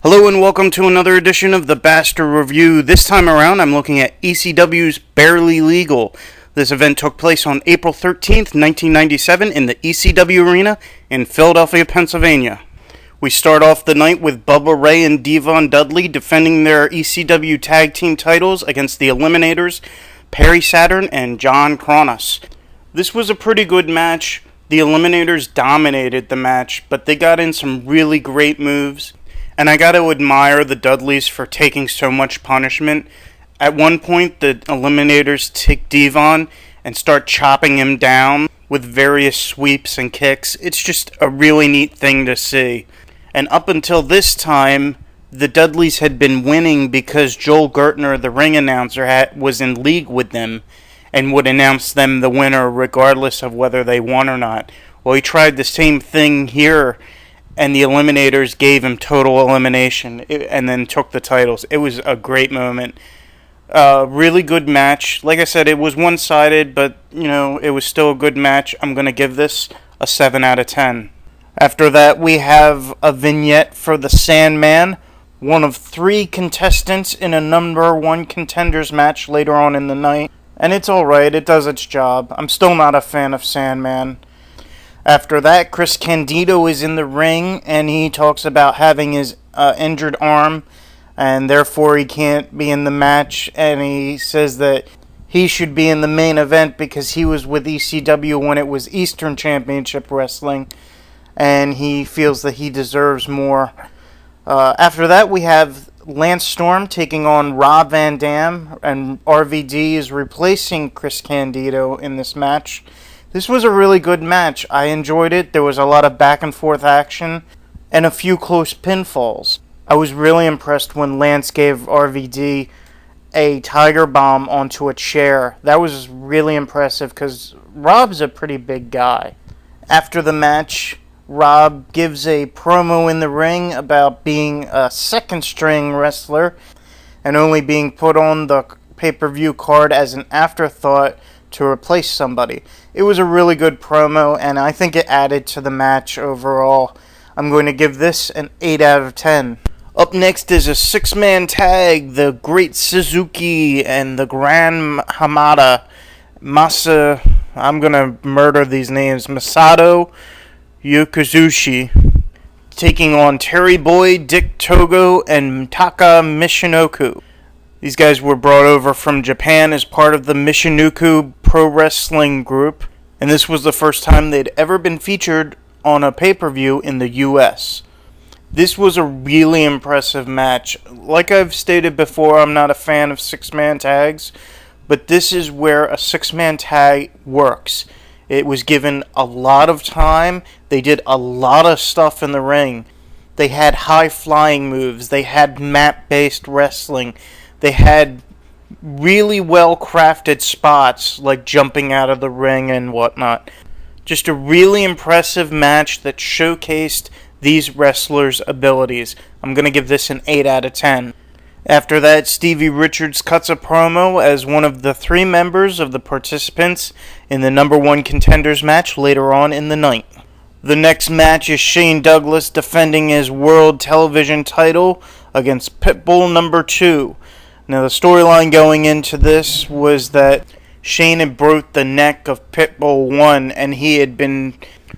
Hello and welcome to another edition of the Bastard Review. This time around, I'm looking at ECW's Barely Legal. This event took place on April 13th, 1997 in the ECW Arena in Philadelphia, Pennsylvania. We start off the night with Bubba Ray and Devon Dudley defending their ECW Tag Team titles against the Eliminators, Perry Saturn and John Kronos. This was a pretty good match. The Eliminators dominated the match, but they got in some really great moves. And I gotta admire the Dudleys for taking so much punishment. At one point, the Eliminators take Devon and start chopping him down with various sweeps and kicks. It's just a really neat thing to see. And up until this time, the Dudleys had been winning because Joel Gertner, the ring announcer, was in league with them and would announce them the winner regardless of whether they won or not. Well, he tried the same thing here, and the Eliminators gave him total elimination and then took the titles. It was a great moment. Really good match. Like I said, it was one-sided, but, it was still a good match. I'm going to give this a 7 out of 10. After that, we have a vignette for the Sandman, one of 3 contestants in a number 1 contenders match later on in the night. And it's alright, it does its job. I'm still not a fan of Sandman. After that, Chris Candido is in the ring, and he talks about having his injured arm, and therefore he can't be in the match, and he says that he should be in the main event because he was with ECW when it was Eastern Championship Wrestling, and he feels that he deserves more. After that, we have Lance Storm taking on Rob Van Dam, and RVD is replacing Chris Candido in this match. This was a really good match. I enjoyed it. There was a lot of back and forth action and a few close pinfalls. I was really impressed when Lance gave RVD a tiger bomb onto a chair. That was really impressive because Rob's a pretty big guy. After the match, Rob gives a promo in the ring about being a second string wrestler and only being put on the pay-per-view card as an afterthought to replace somebody. It was a really good promo, and I think it added to the match overall. I'm going to give this an 8 out of 10. Up next is a 6-man tag, the Great Suzuki and the Grand Hamada. I'm going to murder these names. Masato Yokozushi taking on Terry Boyd, Dick Togo, and Taka Michinoku. These guys were brought over from Japan as part of the Michinoku Pro Wrestling Group, and this was the first time they'd ever been featured on a pay-per-view in the U.S. This was a really impressive match. Like I've stated before, I'm not a fan of 6-man tags, but this is where a 6-man tag works. It was given a lot of time. They did a lot of stuff in the ring. They had high-flying moves. They had mat-based wrestling. They had really well-crafted spots, like jumping out of the ring and whatnot. Just a really impressive match that showcased these wrestlers' abilities. I'm going to give this an 8 out of 10. After that, Stevie Richards cuts a promo as one of the 3 members of the participants in the number 1 contenders match later on in the night. The next match is Shane Douglas defending his world television title against Pitbull number 2. Now, the storyline going into this was that Shane had broke the neck of Pitbull 1, and he had been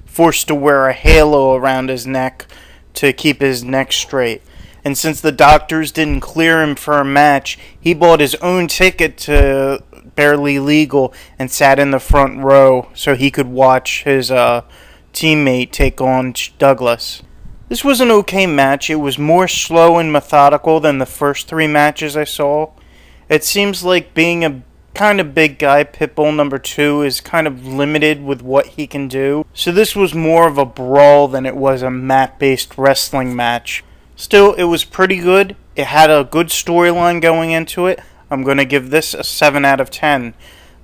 forced to wear a halo around his neck to keep his neck straight. And since the doctors didn't clear him for a match, he bought his own ticket to Barely Legal and sat in the front row so he could watch his teammate take on Douglas. This was an okay match. It was more slow and methodical than the first 3 matches I saw. It seems like being a kind of big guy, Pitbull number 2 is kind of limited with what he can do. So this was more of a brawl than it was a mat-based wrestling match. Still, it was pretty good. It had a good storyline going into it. I'm going to give this a 7 out of 10.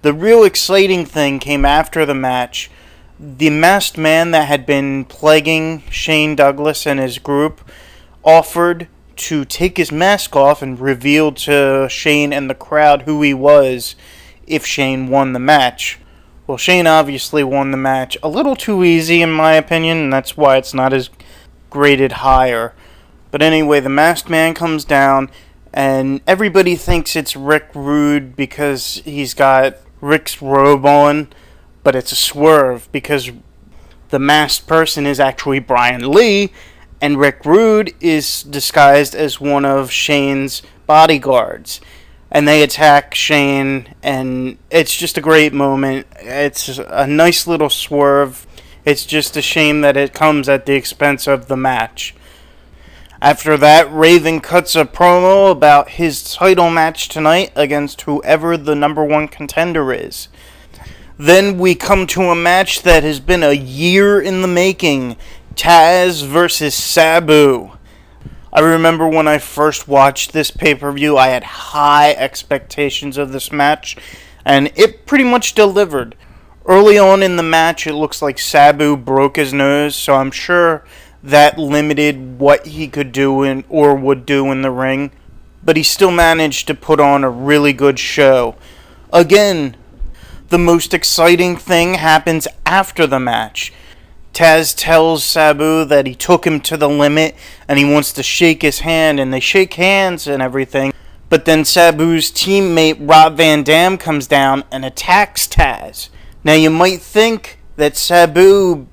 The real exciting thing came after the match. The masked man that had been plaguing Shane Douglas and his group offered to take his mask off and reveal to Shane and the crowd who he was if Shane won the match. Well, Shane obviously won the match a little too easy in my opinion, and that's why it's not as graded higher. But anyway, the masked man comes down, and everybody thinks it's Rick Rude because he's got Rick's robe on, but it's a swerve because the masked person is actually Brian Lee, and Rick Rude is disguised as one of Shane's bodyguards. And they attack Shane, and it's just a great moment. It's a nice little swerve. It's just a shame that it comes at the expense of the match. After that, Raven cuts a promo about his title match tonight against whoever the number one contender is. Then we come to a match that has been a year in the making. Taz versus Sabu. I remember when I first watched this pay-per-view, I had high expectations of this match, and it pretty much delivered. Early on in the match, it looks like Sabu broke his nose, so I'm sure that limited what he could do or would do in the ring, but he still managed to put on a really good show. Again, the most exciting thing happens after the match. Taz tells Sabu that he took him to the limit and he wants to shake his hand, and they shake hands and everything. But then Sabu's teammate Rob Van Dam comes down and attacks Taz. Now you might think that Sabu,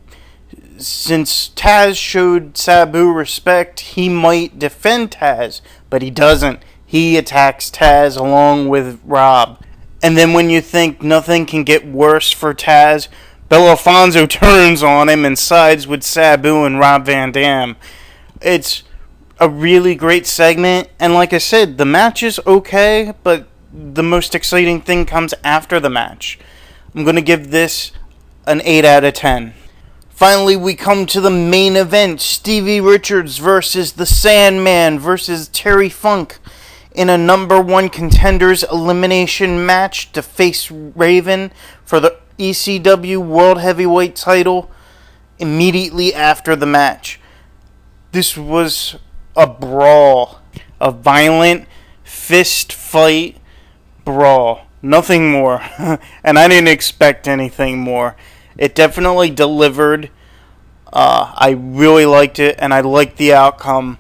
since Taz showed Sabu respect, he might defend Taz, but he doesn't. He attacks Taz along with Rob. And then when you think nothing can get worse for Taz, Belafonso turns on him and sides with Sabu and Rob Van Dam. It's a really great segment, and like I said, the match is okay, but the most exciting thing comes after the match. I'm going to give this an 8 out of 10. Finally, we come to the main event. Stevie Richards versus the Sandman versus Terry Funk in a number one contenders elimination match to face Raven for the ECW World Heavyweight title immediately after the match. This was a brawl, a violent fist fight brawl. Nothing more. And I didn't expect anything more. It definitely delivered. I really liked it, and I liked the outcome.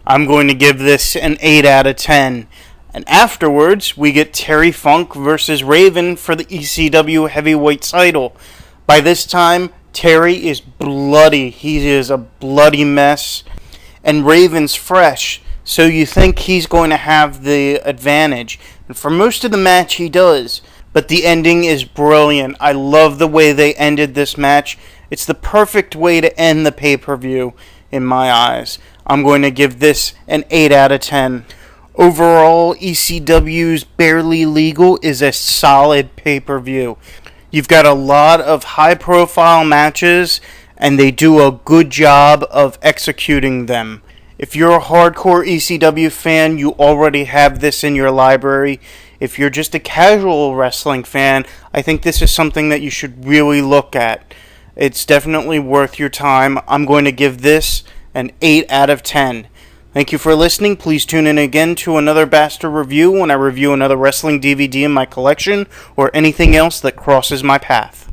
I'm going to give this an 8 out of 10. And afterwards, we get Terry Funk versus Raven for the ECW Heavyweight title. By this time, Terry is bloody. He is a bloody mess. And Raven's fresh, so you think he's going to have the advantage. And for most of the match, he does. But the ending is brilliant. I love the way they ended this match. It's the perfect way to end the pay-per-view, in my eyes. I'm going to give this an 8 out of 10. Overall, ECW's Barely Legal is a solid pay-per-view. You've got a lot of high-profile matches, and they do a good job of executing them. If you're a hardcore ECW fan, you already have this in your library. If you're just a casual wrestling fan, I think this is something that you should really look at. It's definitely worth your time. I'm going to give this an 8 out of 10. Thank you for listening. Please tune in again to another Bastard Review when I review another wrestling DVD in my collection or anything else that crosses my path.